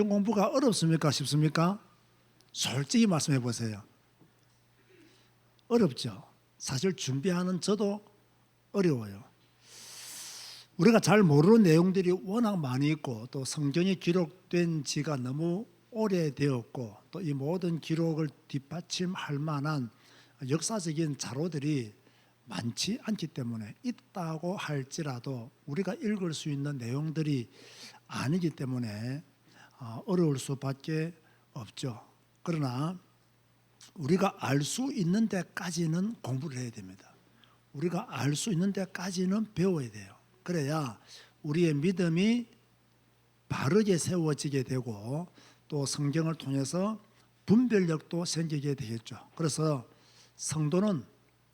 공부가 어렵습니까? 쉽습니까? 솔직히 말씀해 보세요. 어렵죠. 사실 준비하는 저도 어려워요. 우리가 잘 모르는 내용들이 워낙 많이 있고 또 성경이 기록된 지가 너무 오래되었고 또 이 모든 기록을 뒷받침할 만한 역사적인 자료들이 많지 않기 때문에 있다고 할지라도 우리가 읽을 수 있는 내용들이 아니기 때문에 어려울 수밖에 없죠. 그러나 우리가 알 수 있는 데까지는 공부를 해야 됩니다. 우리가 알 수 있는 데까지는 배워야 돼요. 그래야 우리의 믿음이 바르게 세워지게 되고 또 성경을 통해서 분별력도 생기게 되겠죠. 그래서 성도는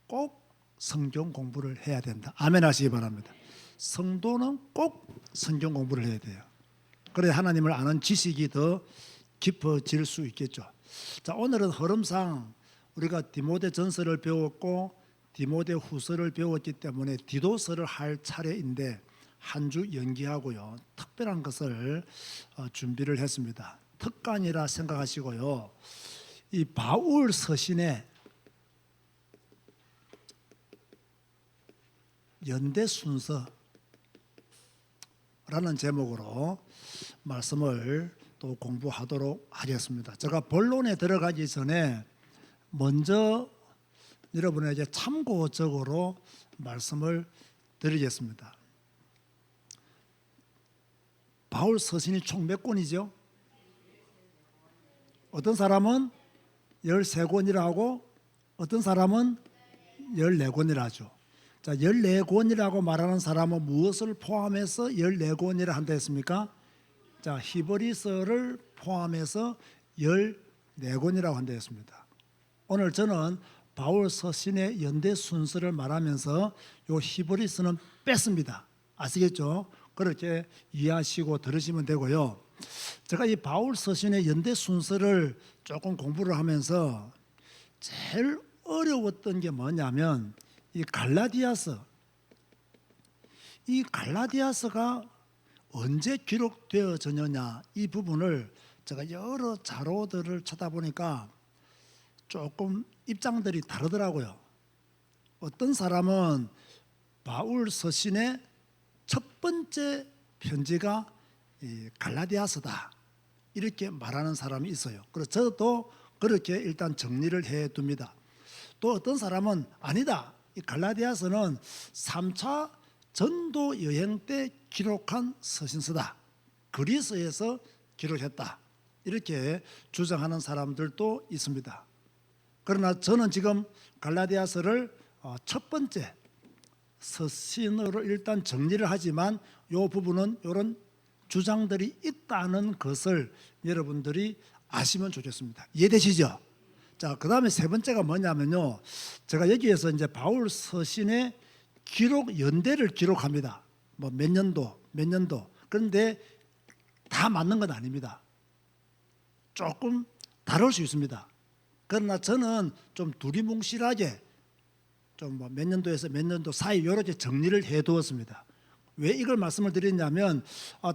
꼭 성경 공부를 해야 된다. 아멘 하시기 바랍니다. 성도는 꼭 성경 공부를 해야 돼요. 그래야 하나님을 아는 지식이 더 깊어질 수 있겠죠. 자, 오늘은 흐름상 우리가 디모데 전서를 배웠고 디모데 후서를 배웠기 때문에 디도서를 할 차례인데 한 주 연기하고요. 특별한 것을 준비를 했습니다. 특간이라 생각하시고요. 이 바울 서신의 연대 순서라는 제목으로 말씀을 또 공부하도록 하겠습니다. 제가 본론에 들어가기 전에 먼저 여러분에게 참고적으로 말씀을 드리겠습니다. 바울 서신이 총 몇 권이죠? 어떤 사람은 13권이라고 어떤 사람은 14권이라 하죠. 자, 14권이라고 말하는 사람은 무엇을 포함해서 14권이라 한다 했습니까? 자, 히브리서를 포함해서 14권이라고 한다 했습니다. 오늘 저는 바울 서신의 연대 순서를 말하면서 요 히브리서는 뺐습니다. 아시겠죠? 그렇게 이해하시고 들으시면 되고요. 제가 이 바울 서신의 연대 순서를 조금 공부를 하면서 제일 어려웠던 게 뭐냐면 이 갈라디아서, 이 갈라디아서가 언제 기록되어졌느냐 이 부분을 제가 여러 자료들을 찾아보니까 조금 입장들이 다르더라고요. 어떤 사람은 바울 서신의 첫 번째 편지가 이 갈라디아서다 이렇게 말하는 사람이 있어요. 그래서 저도 그렇게 일단 정리를 해둡니다. 또 어떤 사람은 아니다, 이 갈라디아서는 3차 전도 여행 때 기록한 서신서다, 그리스에서 기록했다 이렇게 주장하는 사람들도 있습니다. 그러나 저는 지금 갈라디아서를 첫 번째 서신으로 일단 정리를 하지만 이 부분은 이런 주장들이 있다는 것을 여러분들이 아시면 좋겠습니다. 이해되시죠? 자, 그 다음에 세 번째가 뭐냐면요, 제가 여기에서 이제 바울 서신의 기록 연대를 기록합니다. 뭐 몇 년도 몇 년도. 그런데 다 맞는 건 아닙니다. 조금 다를 수 있습니다. 그러나 저는 좀 두리뭉실하게 좀 뭐 몇 년도에서 몇 년도 사이 이렇게 정리를 해두었습니다. 왜 이걸 말씀을 드렸냐면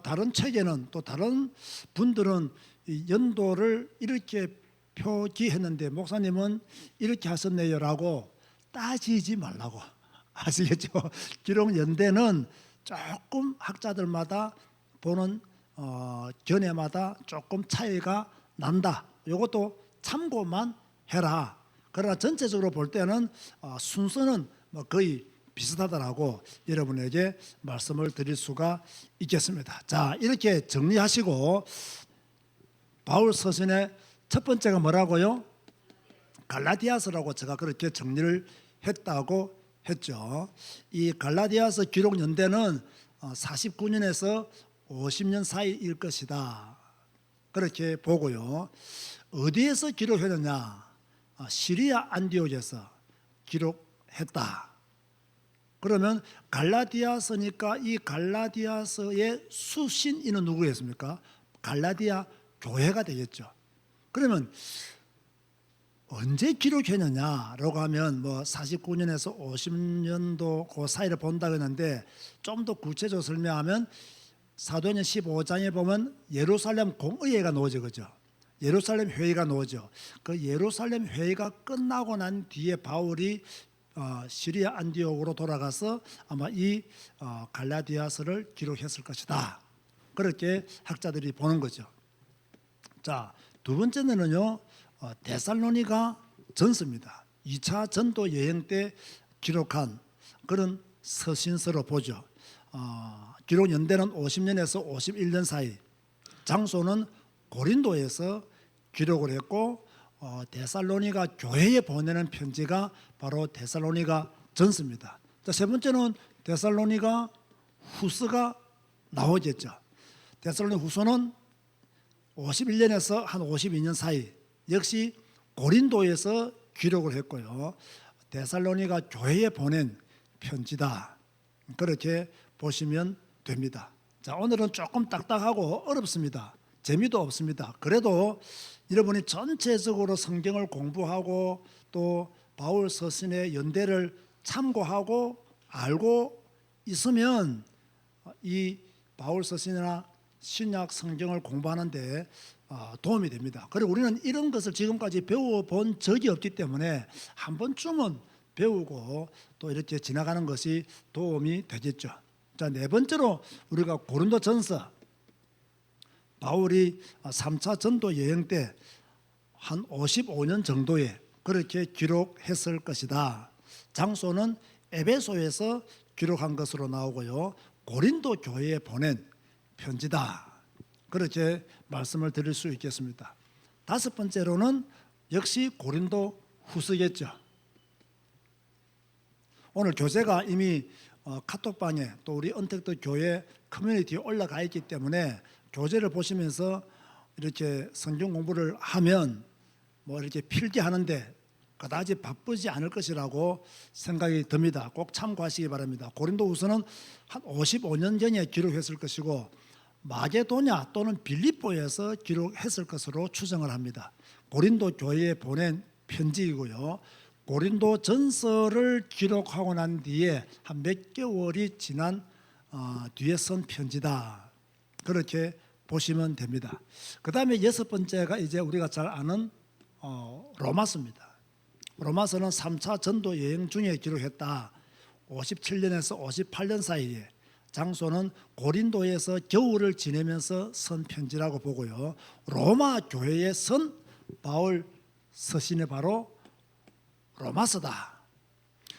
다른 책에는 또 다른 분들은 이 연도를 이렇게 표기했는데 목사님은 이렇게 하셨네요라고 따지지 말라고. 아시겠죠? 기록 연대는 조금 학자들마다 보는 견해마다 조금 차이가 난다. 이것도 참고만 해라. 그러나 전체적으로 볼 때는 순서는 뭐 거의 비슷하다라고 여러분에게 말씀을 드릴 수가 있겠습니다. 자, 이렇게 정리하시고 바울 서신의 첫 번째가 뭐라고요? 갈라디아서라고 제가 그렇게 정리를 했다고 했죠. 이 갈라디아서 기록 연대는 49년에서 50년 사이일 것이다. 그렇게 보고요. 어디에서 기록했느냐? 시리아 안디옥에서 기록했다. 그러면 갈라디아서니까 이 갈라디아서의 수신인은 누구였습니까? 갈라디아 교회가 되겠죠. 그러면 언제 기록했느냐라고 하면 뭐 49년에서 50년도 그 사이를 본다고 했는데 좀 더 구체적으로 설명하면 사도행전 15장에 보면 예루살렘 공의회가 놓여져 그죠. 예루살렘 회의가 놓여져. 그 예루살렘 회의가 끝나고 난 뒤에 바울이 시리아 안디옥으로 돌아가서 아마 이 갈라디아서를 기록했을 것이다. 그렇게 학자들이 보는 거죠. 자, 두 번째는요, 데살로니가 전서입니다. 2차 전도 여행 때 기록한 그런 서신서로 보죠. 기록 연대는 50년에서 51년 사이, 장소는 고린도에서 기록을 했고 데살로니가 교회에 보내는 편지가 바로 데살로니가 전서입니다. 자, 세 번째는 데살로니가 후서가 나오겠죠. 데살로니가 후서는 51년에서 한 52년 사이 역시 고린도에서 기록을 했고요. 데살로니가 교회에 보낸 편지다. 그렇게 보시면 됩니다. 자, 오늘은 조금 딱딱하고 어렵습니다. 재미도 없습니다. 그래도 여러분이 전체적으로 성경을 공부하고 또 바울 서신의 연대를 참고하고 알고 있으면 이 바울 서신이나 신약 성경을 공부하는데 도움이 됩니다. 그리고 우리는 이런 것을 지금까지 배워본 적이 없기 때문에 한 번쯤은 배우고 또 이렇게 지나가는 것이 도움이 되겠죠. 자, 네 번째로 우리가 고린도전서, 바울이 3차 전도 여행 때 한 55년 정도에 그렇게 기록했을 것이다. 장소는 에베소에서 기록한 것으로 나오고요. 고린도 교회에 보낸 편지다. 그렇게 말씀을 드릴 수 있겠습니다. 다섯 번째로는 역시 고린도 후서겠죠. 오늘 교재가 이미 카톡방에 또 우리 언택트 교회 커뮤니티에 올라가 있기 때문에 교재를 보시면서 이렇게 성경 공부를 하면 뭐 이렇게 필기하는데 그다지 바쁘지 않을 것이라고 생각이 듭니다. 꼭 참고하시기 바랍니다. 고린도후서는 한 55년 전에 기록했을 것이고 마게도냐 또는 빌립보에서 기록했을 것으로 추정을 합니다. 고린도 교회에 보낸 편지이고요. 고린도 전서를 기록하고 난 뒤에 한 몇 개월이 지난 뒤에 쓴 편지다. 그렇게 보시면 됩니다. 그 다음에 여섯 번째가 이제 우리가 잘 아는 로마서입니다. 로마서는 3차 전도 여행 중에 기록했다. 57년에서 58년 사이에 장소는 고린도에서 겨울을 지내면서 쓴 편지라고 보고요. 로마 교회에 쓴 바울 서신이 바로 로마서다.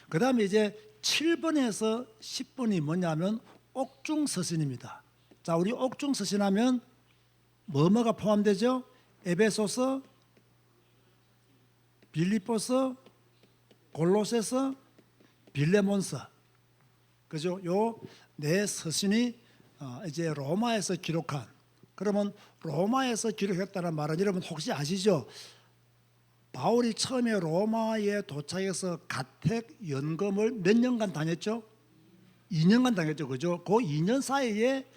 그 다음에 이제 7번에서 10번이 뭐냐면 옥중 서신입니다. 자, 우리 옥중 서신하면 뭐가 포함되죠? 에베소서, 빌립보서, 골로새서, 빌레몬서. 그죠? 요 네 서신이 이제 로마에서 기록한. 그러면 로마에서 기록했다는 말은 여러분 혹시 아시죠? 바울이 처음에 로마에 도착해서 가택 연금을 몇 년간 다녔죠? 2년간 다녔죠. 그죠? 그 2년 사이에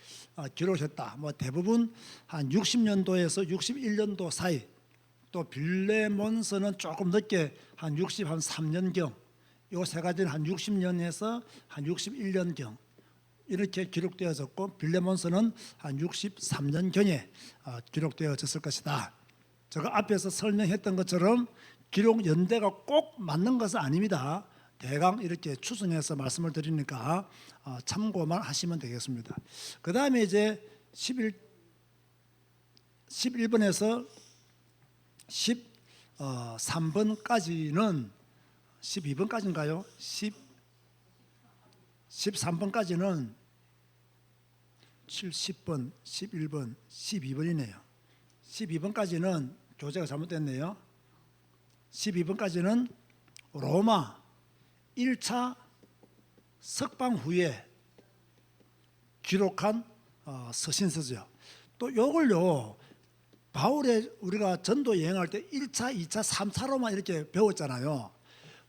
기록했다. 뭐 대부분 한 60년도에서 61년도 사이. 또 빌레몬서는 조금 늦게 한 63년경. 이 세 가지는 한 60년에서 한 61년경. 이렇게 기록되어졌고 빌레몬서는 한 63년경에 기록되어졌을 것이다. 제가 앞에서 설명했던 것처럼 기록 연대가 꼭 맞는 것은 아닙니다. 대강 이렇게 추정해서 말씀을 드리니까 참고만 하시면 되겠습니다. 그 다음에 이제 11번에서 13번까지는 12번까지인가요? 13번까지는 70번, 11번, 12번이네요. 12번까지는 교재가 잘못됐네요. 12번까지는 로마 1차 석방 후에 기록한 서신서죠. 또 요걸요, 바울의 우리가 전도 여행할 때 1차, 2차, 3차로만 이렇게 배웠잖아요.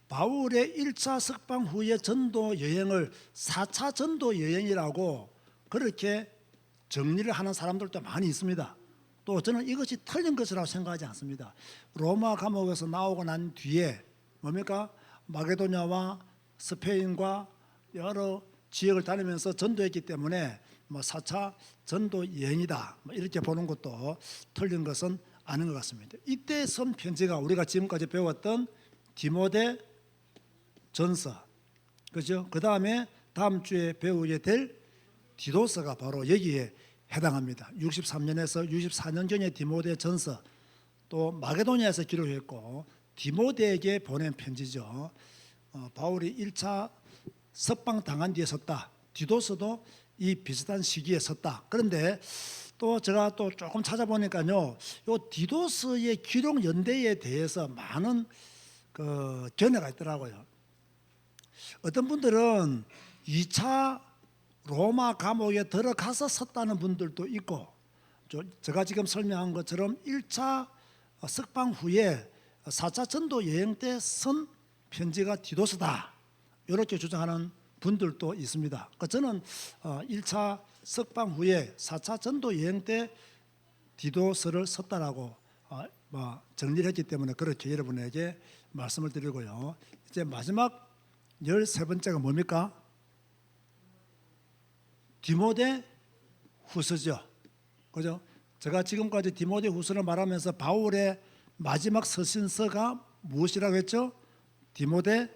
바울의 1차 석방 후에 전도 여행을 4차 전도 여행이라고 그렇게 정리를 하는 사람들도 많이 있습니다. 또 저는 이것이 틀린 것이라고 생각하지 않습니다. 로마 감옥에서 나오고 난 뒤에 뭡니까? 마게도냐와 스페인과 여러 지역을 다니면서 전도했기 때문에 뭐 4차 전도 여행이다 뭐 이렇게 보는 것도 틀린 것은 아닌 것 같습니다. 이때 쓴 편지가 우리가 지금까지 배웠던 디모데 전서, 그죠? 그 다음에 다음 주에 배우게 될 디도서가 바로 여기에 해당합니다. 63년에서 64년경의 디모데 전서, 또 마게도니아에서 기록했고 디모데에게 보낸 편지죠. 바울이 1차 석방 당한 뒤에 썼다. 디도서도 이 비슷한 시기에 썼다. 그런데 또 제가 또 조금 찾아보니까요, 요 디도서의 기록 연대에 대해서 많은 그 견해가 있더라고요. 어떤 분들은 2차 로마 감옥에 들어가서 썼다는 분들도 있고, 제가 지금 설명한 것처럼 1차 석방 후에 4차 전도 여행 때 쓴 편지가 디도서다, 이렇게 주장하는 분들도 있습니다. 저는 1차 석방 후에 4차 전도 여행 때 디도서를 썼다라고 정리를 했기 때문에 그렇게 여러분에게 말씀을 드리고요. 이제 마지막 13번째가 뭡니까? 디모데 후서죠. 그죠? 제가 지금까지 디모데 후서를 말하면서 바울의 마지막 서신서가 무엇이라고 했죠? 디모데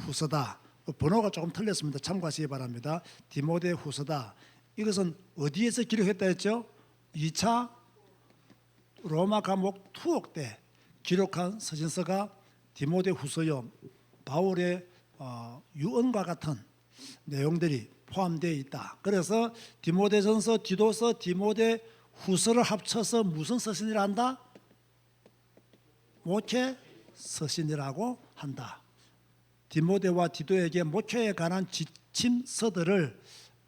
후서다. 번호가 조금 틀렸습니다. 참고하시기 바랍니다. 디모데 후서다. 이것은 어디에서 기록했다 했죠? 2차 로마 감옥 투옥 때 기록한 서신서가 디모데 후서요. 바울의 유언과 같은 내용들이 포함되어 있다. 그래서 디모데전서, 디도서, 디모데 후서를 합쳐서 무슨 서신이라 한다? 목회 서신이라고 한다. 디모데와 디도에게 목회에 관한 지침서들을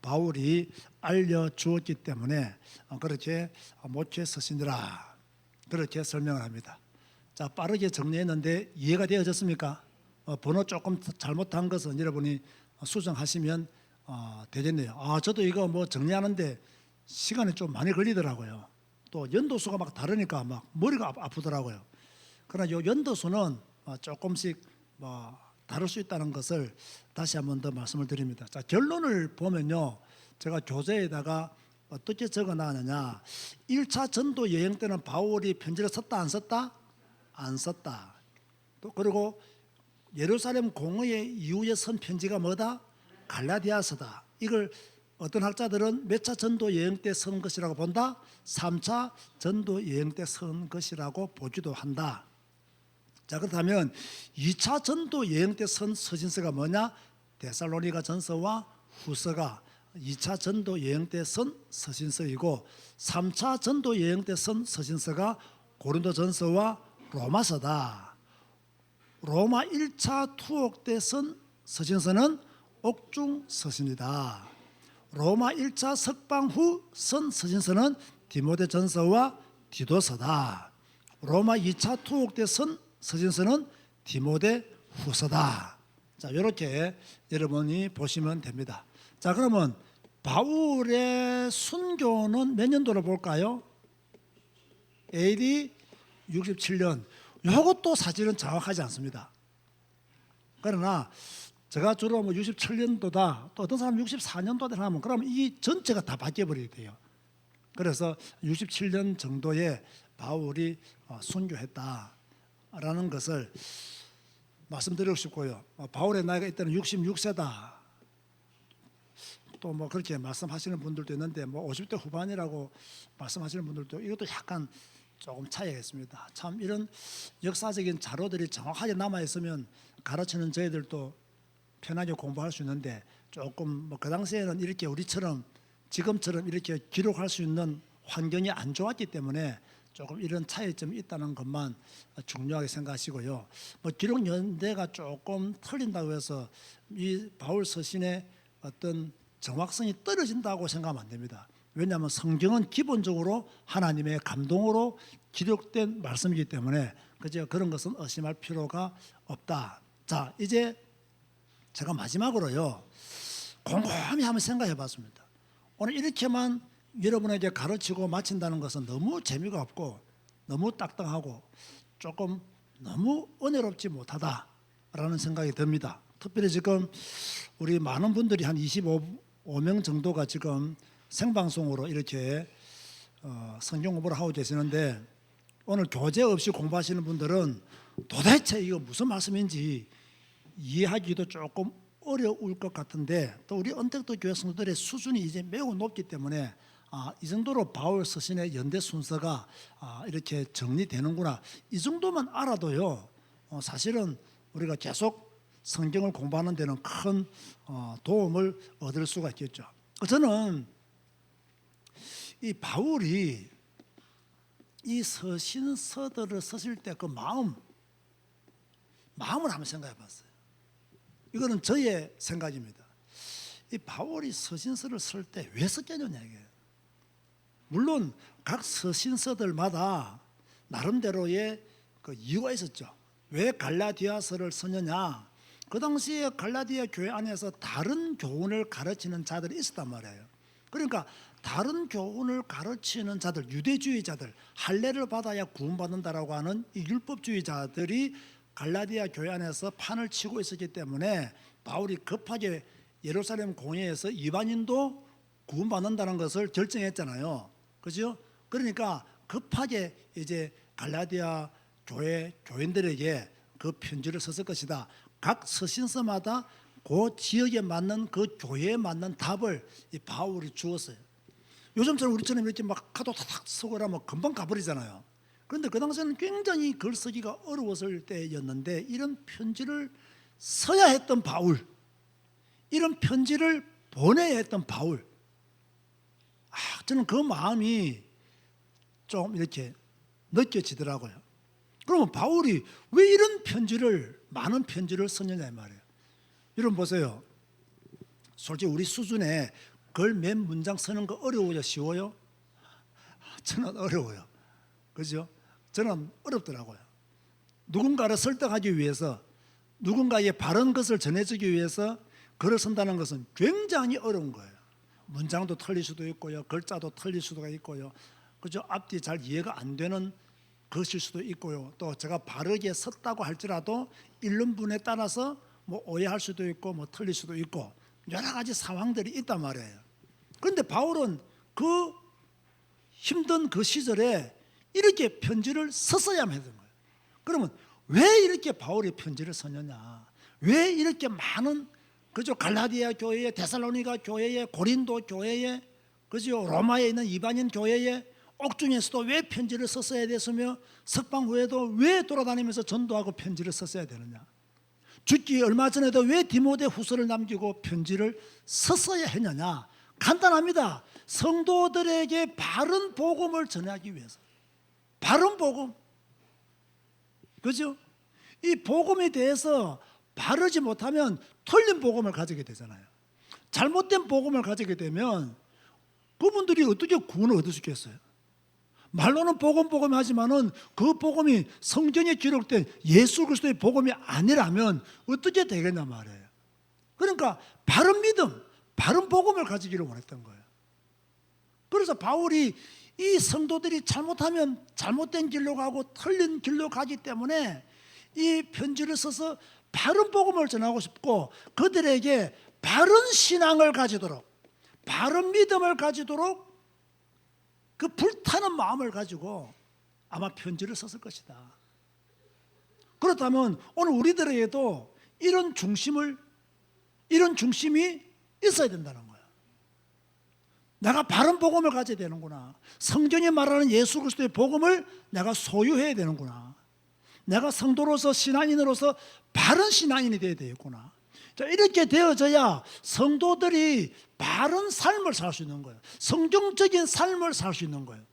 바울이 알려주었기 때문에 그렇게 목회 서신이라 그렇게 설명을 합니다. 자, 빠르게 정리했는데 이해가 되어졌습니까? 번호 조금 잘못한 것은 여러분이 수정하시면 되겠네요. 저도 이거 뭐 정리하는데 시간이 좀 많이 걸리더라고요. 또 연도수가 막 다르니까 막 머리가 아프더라고요. 그러나 요 연도수는 조금씩 다를 수 있다는 것을 다시 한 번 더 말씀을 드립니다. 자, 결론을 보면요, 제가 교재에다가 어떻게 적어놨느냐, 1차 전도 여행 때는 바울이 편지를 썼다 안 썼다? 안 썼다. 또 그리고 예루살렘 공의회 이후에 쓴 편지가 뭐다? 갈라디아서다. 이걸 어떤 학자들은 몇 차 전도 여행 때 쓴 것이라고 본다? 3차 전도 여행 때 쓴 것이라고 보기도 한다. 자, 그렇다면 2차 전도 여행 때 쓴 서신서가 뭐냐? 데살로니가 전서와 후서가 2차 전도 여행 때 쓴 서신서이고, 3차 전도 여행 때 쓴 서신서가 고린도 전서와 로마서다. 로마 1차 투옥 때 쓴 서신서는 옥중 서신이다. 로마 1차 석방 후 쓴 서신서는 디모데 전서와 디도서다. 로마 2차 투옥 때 쓴 서신서는 디모데 후서다. 자, 이렇게 여러분이 보시면 됩니다. 자, 그러면 바울의 순교는 몇 년도로 볼까요? AD 67년. 이것도 사실은 정확하지 않습니다. 그러나 제가 주로 67년도다, 또 어떤 사람은 64년도다 하면 그러면 이 전체가 다 바뀌어버리게 돼요. 그래서 67년 정도에 바울이 순교했다라는 것을 말씀드리고 싶고요. 바울의 나이가 이때는 66세다. 또 그렇게 말씀하시는 분들도 있는데 50대 후반이라고 말씀하시는 분들도, 이것도 약간 조금 차이가 있습니다. 참 이런 역사적인 자료들이 정확하게 남아 있으면 가르치는 저희들도 편하게 공부할 수 있는데, 조금 그 당시에는 이렇게 우리처럼 지금처럼 이렇게 기록할 수 있는 환경이 안 좋았기 때문에 조금 이런 차이점이 있다는 것만 중요하게 생각하시고요. 기록 연대가 조금 틀린다고 해서 이 바울 서신의 어떤 정확성이 떨어진다고 생각하면 안 됩니다. 왜냐하면 성경은 기본적으로 하나님의 감동으로 기록된 말씀이기 때문에 그런 것은 의심할 필요가 없다. 자, 이제 제가 마지막으로요, 곰곰이 한번 생각해 봤습니다. 오늘 이렇게만 여러분에게 가르치고 마친다는 것은 너무 재미가 없고 너무 딱딱하고 조금 너무 은혜롭지 못하다라는 생각이 듭니다. 특별히 지금 우리 많은 분들이 한 25명 정도가 지금 생방송으로 이렇게 성경 공부를 하고 계시는데 오늘 교재 없이 공부하시는 분들은 도대체 이거 무슨 말씀인지 이해하기도 조금 어려울 것 같은데 또 우리 언택도 교회 성도들의 수준이 이제 매우 높기 때문에 이 정도로 바울 서신의 연대 순서가 이렇게 정리되는구나 이 정도만 알아도요 사실은 우리가 계속 성경을 공부하는 데는 큰 도움을 얻을 수가 있겠죠. 저는 이 바울이 이 서신서들을 쓰실 때 그 마음을 한번 생각해 봤어요. 이거는 저의 생각입니다. 이 바울이 서신서를 쓸 때 왜 썼겠느냐 이게. 물론 각 서신서들마다 나름대로의 그 이유가 있었죠. 왜 갈라디아서를 썼느냐? 그 당시에 갈라디아 교회 안에서 다른 교훈을 가르치는 자들이 있었단 말이에요. 그러니까 다른 교훈을 가르치는 자들, 유대주의자들, 할례를 받아야 구원받는다라고 하는 이 율법주의자들이 갈라디아 교회 안에서 판을 치고 있었기 때문에 바울이 급하게 예루살렘 공회에서 이방인도 구원받는다는 것을 결정했잖아요. 그죠? 그러니까 급하게 이제 갈라디아 교인들에게 그 편지를 썼을 것이다. 각 서신서마다 그 지역에 맞는 그 교회에 맞는 답을 이 바울이 주었어요. 요즘처럼 우리처럼 이렇게 막 카도 탁탁 쓰고 하면 금방 가버리잖아요. 그런데 그 당시에는 굉장히 글쓰기가 어려웠을 때였는데 이런 편지를 써야 했던 바울, 이런 편지를 보내야 했던 바울, 저는 그 마음이 좀 이렇게 느껴지더라고요. 그러면 바울이 왜 이런 편지를, 많은 편지를 썼느냐 이 말이에요. 여러분 보세요. 솔직히 우리 수준에 글 몇 문장 쓰는 거 어려워요? 쉬워요? 저는 어려워요. 그죠? 저는 어렵더라고요. 누군가를 설득하기 위해서, 누군가의 바른 것을 전해주기 위해서 글을 쓴다는 것은 굉장히 어려운 거예요. 문장도 틀릴 수도 있고요, 글자도 틀릴 수도 있고요, 그죠? 앞뒤 잘 이해가 안 되는 것일 수도 있고요. 또 제가 바르게 썼다고 할지라도 읽는 분에 따라서 뭐 오해할 수도 있고, 뭐 틀릴 수도 있고 여러 가지 상황들이 있단 말이에요. 그런데 바울은 그 힘든 그 시절에 이렇게 편지를 썼어야만 했던 거예요. 그러면 왜 이렇게 바울이 편지를 썼느냐? 왜 이렇게 많은 그죠? 갈라디아 교회에, 데살로니가 교회에, 고린도 교회에, 그죠? 로마에 있는 이방인 교회에, 옥중에서도 왜 편지를 썼어야 됐으며 석방 후에도 왜 돌아다니면서 전도하고 편지를 썼어야 되느냐? 죽기 얼마 전에도 왜 디모데 후서를 남기고 편지를 썼어야 했느냐? 간단합니다. 성도들에게 바른 복음을 전하기 위해서. 바른 복음. 그죠? 이 복음에 대해서 바르지 못하면 틀린 복음을 가지게 되잖아요. 잘못된 복음을 가지게 되면 그분들이 어떻게 구원을 얻을 수 있겠어요? 말로는 복음 하지만은 그 복음이 성경에 기록된 예수 그리스도의 복음이 아니라면 어떻게 되겠냐 말이에요. 그러니까 바른 믿음, 바른 복음을 가지기를 원했던 거예요. 그래서 바울이 이 성도들이 잘못하면 잘못된 길로 가고 틀린 길로 가기 때문에 이 편지를 써서 바른 복음을 전하고 싶고 그들에게 바른 신앙을 가지도록, 바른 믿음을 가지도록 그 불타는 마음을 가지고 아마 편지를 썼을 것이다. 그렇다면 오늘 우리들에게도 이런 중심이 있어야 된다는 거예요. 내가 바른 복음을 가져야 되는구나. 성경이 말하는 예수 그리스도의 복음을 내가 소유해야 되는구나. 내가 성도로서 신앙인으로서 바른 신앙인이 되어야 되겠구나. 자, 이렇게 되어져야 성도들이 바른 삶을 살 수 있는 거예요. 성경적인 삶을 살 수 있는 거예요.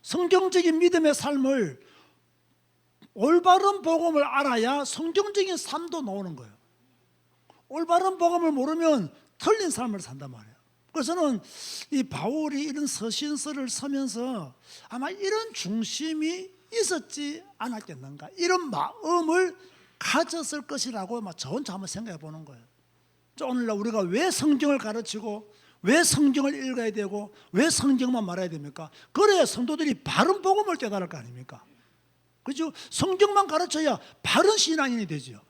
성경적인 믿음의 삶을, 올바른 복음을 알아야 성경적인 삶도 나오는 거예요. 올바른 복음을 모르면 틀린 삶을 산단 말이에요. 그래서 저는 이 바울이 이런 서신서를 쓰면서 아마 이런 중심이 있었지 않았겠는가, 이런 마음을 가졌을 것이라고 저 혼자 한번 생각해 보는 거예요. 오늘날 우리가 왜 성경을 가르치고 왜 성경을 읽어야 되고 왜 성경만 말해야 됩니까? 그래야 성도들이 바른 복음을 깨달을 거 아닙니까? 그죠? 성경만 가르쳐야 바른 신앙인이 되죠.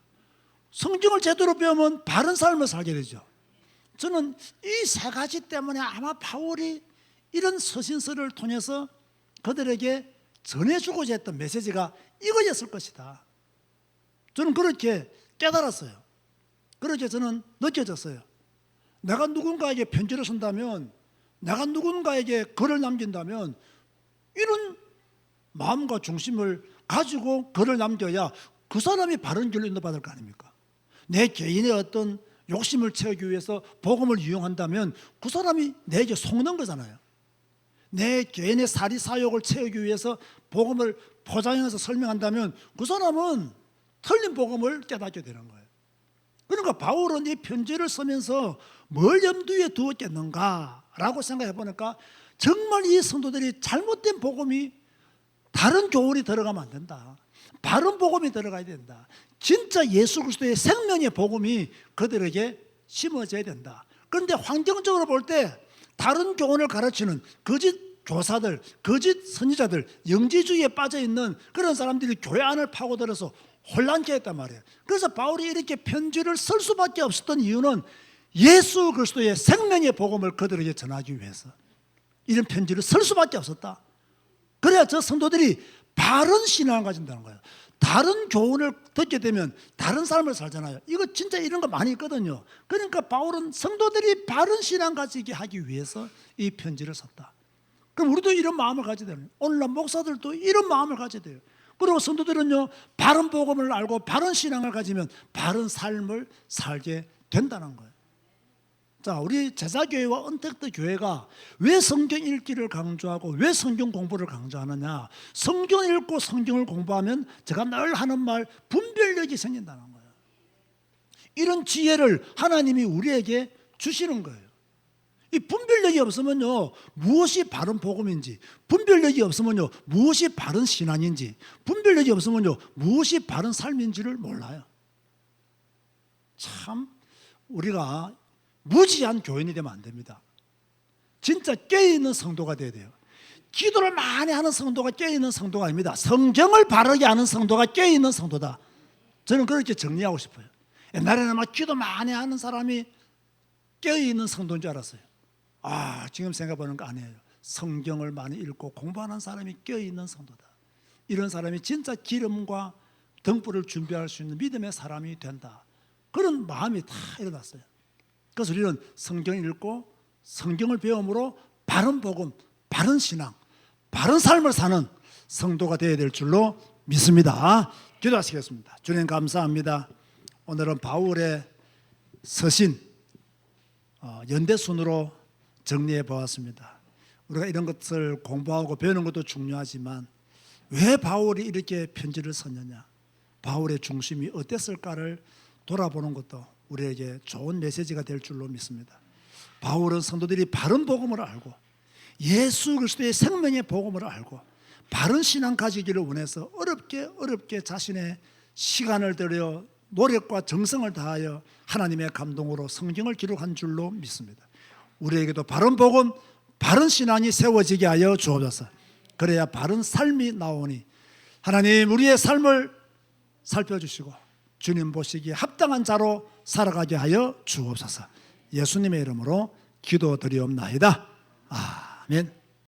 성경을 제대로 배우면 바른 삶을 살게 되죠. 저는 이 세 가지 때문에 아마 바울이 이런 서신서를 통해서 그들에게 전해주고자 했던 메시지가 이거였을 것이다. 저는 그렇게 깨달았어요. 그렇게 저는 느껴졌어요. 내가 누군가에게 편지를 쓴다면, 내가 누군가에게 글을 남긴다면 이런 마음과 중심을 가지고 글을 남겨야 그 사람이 바른 길로 인도받을 거 아닙니까? 내 개인의 어떤 욕심을 채우기 위해서 복음을 이용한다면 그 사람이 내게 속는 거잖아요. 내 개인의 사리사욕을 채우기 위해서 복음을 포장해서 설명한다면 그 사람은 틀린 복음을 깨닫게 되는 거예요. 그러니까 바울은 이 편지를 쓰면서 뭘 염두에 두었겠는가라고 생각해 보니까 정말 이 성도들이 잘못된 복음이, 다른 교훈이 들어가면 안 된다. 바른 복음이 들어가야 된다. 진짜 예수 그리스도의 생명의 복음이 그들에게 심어져야 된다. 그런데 환경적으로 볼 때 다른 교훈을 가르치는 거짓 교사들, 거짓 선지자들, 영지주의에 빠져있는 그런 사람들이 교회 안을 파고들어서 혼란케 했단 말이에요. 그래서 바울이 이렇게 편지를 쓸 수밖에 없었던 이유는 예수 그리스도의 생명의 복음을 그들에게 전하기 위해서 이런 편지를 쓸 수밖에 없었다. 그래야 저 성도들이 바른 신앙을 가진다는 거예요. 다른 교훈을 듣게 되면 다른 삶을 살잖아요. 이거 진짜 이런 거 많이 있거든요. 그러니까 바울은 성도들이 바른 신앙 가지게 하기 위해서 이 편지를 썼다. 그럼 우리도 이런 마음을 가져야 돼요. 오늘날 목사들도 이런 마음을 가져야 돼요. 그리고 성도들은요, 바른 복음을 알고 바른 신앙을 가지면 바른 삶을 살게 된다는 거예요. 자, 우리 제자교회와 언택트 교회가 왜 성경 읽기를 강조하고 왜 성경 공부를 강조하느냐? 성경 읽고 성경을 공부하면 제가 늘 하는 말, 분별력이 생긴다는 거예요. 이런 지혜를 하나님이 우리에게 주시는 거예요. 이 분별력이 없으면요, 무엇이 바른 복음인지, 분별력이 없으면요, 무엇이 바른 신앙인지, 분별력이 없으면요, 무엇이 바른 삶인지를 몰라요. 참 우리가 무지한 교인이 되면 안 됩니다. 진짜 깨어있는 성도가 돼야 돼요. 기도를 많이 하는 성도가 깨어있는 성도가 아닙니다. 성경을 바르게 아는 성도가 깨어있는 성도다. 저는 그렇게 정리하고 싶어요. 옛날에는 막 기도 많이 하는 사람이 깨어있는 성도인 줄 알았어요. 지금 생각해보는 거 아니에요. 성경을 많이 읽고 공부하는 사람이 깨어있는 성도다. 이런 사람이 진짜 기름과 등불을 준비할 수 있는 믿음의 사람이 된다. 그런 마음이 다 일어났어요. 그래서 우리는 성경을 읽고 성경을 배움으로 바른 복음, 바른 신앙, 바른 삶을 사는 성도가 되어야 될 줄로 믿습니다. 기도하시겠습니다. 주님 감사합니다. 오늘은 바울의 서신 연대순으로 정리해 보았습니다. 우리가 이런 것을 공부하고 배우는 것도 중요하지만 왜 바울이 이렇게 편지를 썼느냐, 바울의 중심이 어땠을까를 돌아보는 것도 우리에게 좋은 메시지가 될 줄로 믿습니다. 바울은 성도들이 바른 복음을 알고 예수 그리스도의 생명의 복음을 알고 바른 신앙 가지기를 원해서 어렵게 자신의 시간을 들여 노력과 정성을 다하여 하나님의 감동으로 성경을 기록한 줄로 믿습니다. 우리에게도 바른 복음, 바른 신앙이 세워지게 하여 주옵소서. 그래야 바른 삶이 나오니 하나님 우리의 삶을 살펴주시고 주님 보시기에 합당한 자로 살아가게 하여 주옵소서. 예수님의 이름으로 기도드리옵나이다. 아멘.